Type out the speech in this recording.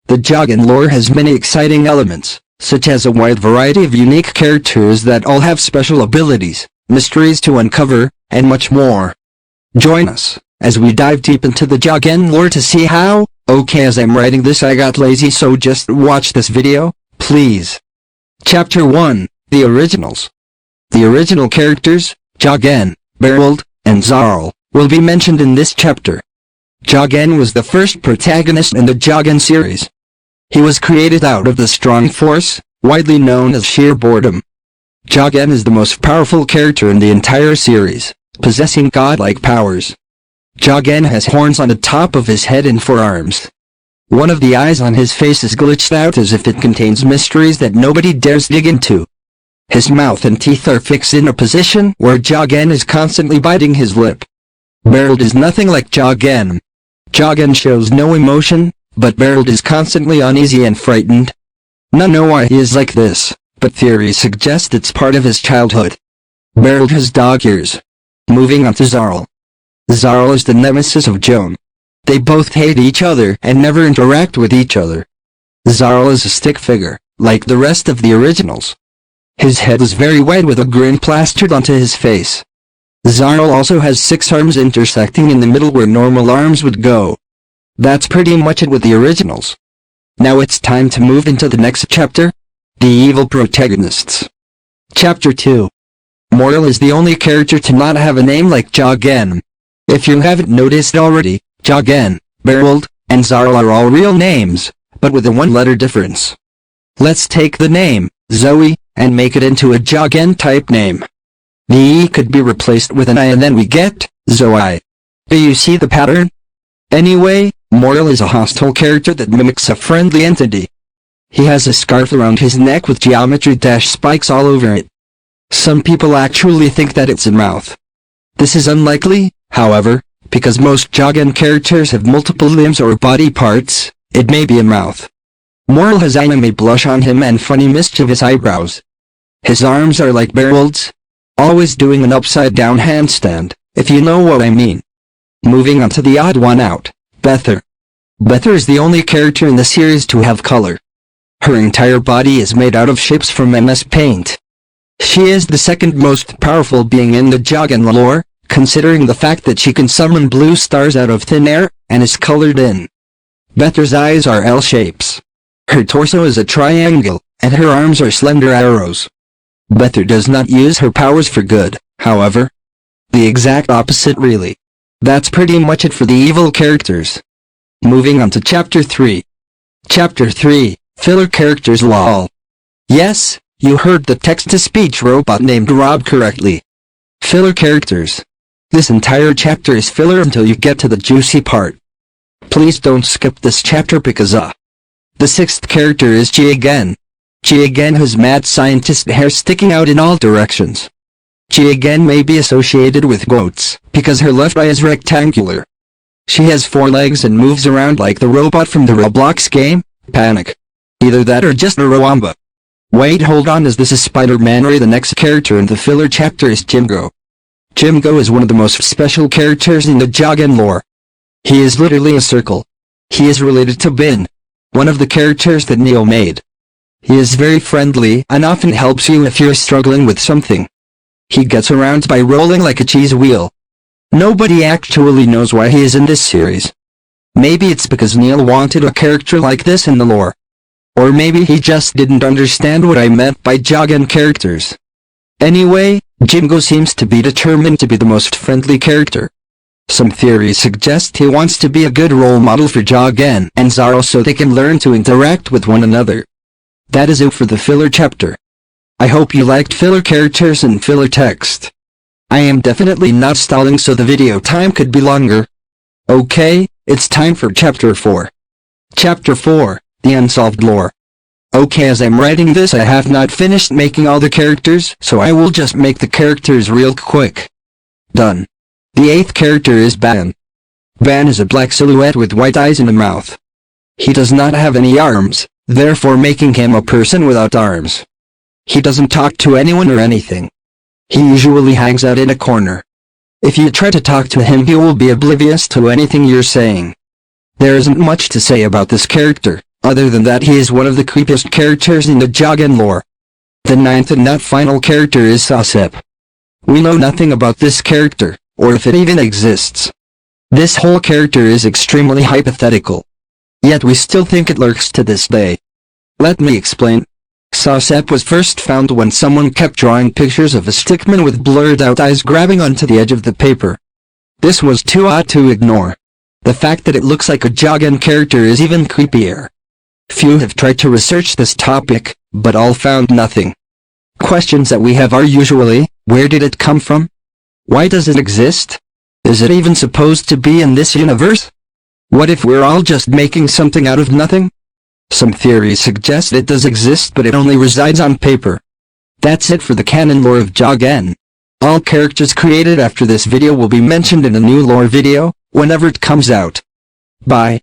The Jogn lore has many exciting elements, such as a wide variety of unique characters that all have special abilities, mysteries to uncover, and much more. Join us as we dive deep into the Jogn lore to see how. Okay, as I'm writing this I got lazy, so just watch this video, please. Chapter 1, The Originals. The original characters, Jogn, Berold, and Zarl, will be mentioned in this chapter. Jogn was the first protagonist in the Jogn series. He was created out of the strong force, widely known as sheer boredom. Jogn is the most powerful character in the entire series, possessing godlike powers. Jogn has horns on the top of his head and 4 arms. One of the eyes on his face is glitched out as if it contains mysteries that nobody dares dig into. His mouth and teeth are fixed in a position where Jogn is constantly biting his lip. Berold is nothing like Jogn. Jogn shows no emotion, but Berold is constantly uneasy and frightened. None know why he is like this, but theories suggest it's part of his childhood. Berold has dog ears. Moving on to Zarl. Zarl is the nemesis of Jogn. They both hate each other and never interact with each other. Zarl is a stick figure, like the rest of the originals. His head is very wide with a grin plastered onto his face. Zarl also has 6 arms intersecting in the middle where normal arms would go. That's pretty much it with the originals. Now it's time to move into the next chapter, The Evil Protagonists. Chapter 2. Mortal is the only character to not have a name like Jogn. If you haven't noticed already, Jogn, Berold, and Zarl are all real names, but with a 1-letter difference. Let's take the name, Zoe, and make it into a Jogn-type name. The E could be replaced with an I and then we get Zoe. Do you see the pattern? Anyway, Mortal is a hostile character that mimics a friendly entity. He has a scarf around his neck with geometry-spikes all over it. Some people actually think that it's a mouth. This is unlikely, however, because most Jogn characters have multiple limbs or body parts. It may be a mouth. Mortal has anime blush on him and funny mischievous eyebrows. His arms are like Berold's, always doing an upside-down handstand, if you know what I mean. Moving on to the odd one out, Bether. Bether is the only character in the series to have color. Her entire body is made out of shapes from MS Paint. She is the second most powerful being in the Jogn lore, considering the fact that she can summon blue stars out of thin air, and is colored in. Bether's eyes are L shapes. Her torso is a triangle, and her arms are slender arrows. Bether does not use her powers for good, however. The exact opposite really. That's pretty much it for the evil characters. Moving on to Chapter 3. Chapter 3, Filler Characters lol. Yes, you heard the text-to-speech robot named Rob correctly. Filler characters. This entire chapter is filler until you get to the juicy part. Please don't skip this chapter because The 6th character is Jogn. Jogn has mad scientist hair sticking out in all directions. Jogn may be associated with goats, because her left eye is rectangular. She has 4 legs and moves around like the robot from the Roblox game, Panic. Either that or just a Roamba. Wait, hold on, is this a Spider-Man or the next character in the filler chapter is Jimgo? Jimgo is one of the most special characters in the Jogn lore. He is literally a circle. He is related to Bin, one of the characters that Neo made. He is very friendly and often helps you if you're struggling with something. He gets around by rolling like a cheese wheel. Nobody actually knows why he is in this series. Maybe it's because Neil wanted a character like this in the lore. Or maybe he just didn't understand what I meant by Jogn characters. Anyway, Jimgo seems to be determined to be the most friendly character. Some theories suggest he wants to be a good role model for Jogn and Zarl so they can learn to interact with one another. That is it for the filler chapter. I hope you liked filler characters and filler text. I am definitely not stalling so the video time could be longer. Okay, it's time for Chapter 4. Chapter 4, The Unsolved Lore. Okay, as I'm writing this I have not finished making all the characters, so I will just make the characters real quick. Done. The 8th character is Ban. Ban is a black silhouette with white eyes and a mouth. He does not have any arms, therefore making him a person without arms. He doesn't talk to anyone or anything. He usually hangs out in a corner. If you try to talk to him he will be oblivious to anything you're saying. There isn't much to say about this character, Other than that, he is one of the creepiest characters in the Jogn lore. The ninth and not final character is Sassep. We know nothing about this character, or if it even exists. This whole character is extremely hypothetical. Yet we still think it lurks to this day. Let me explain. Sassep was first found when someone kept drawing pictures of a stickman with blurred out eyes grabbing onto the edge of the paper. This was too odd to ignore. The fact that it looks like a Jogn character is even creepier. Few have tried to research this topic, but all found nothing. Questions that we have are usually, where did it come from? Why does it exist? Is it even supposed to be in this universe? What if we're all just making something out of nothing? Some theories suggest it does exist, but it only resides on paper. That's it for the canon lore of Jogn. All characters created after this video will be mentioned in a new lore video, whenever it comes out. Bye.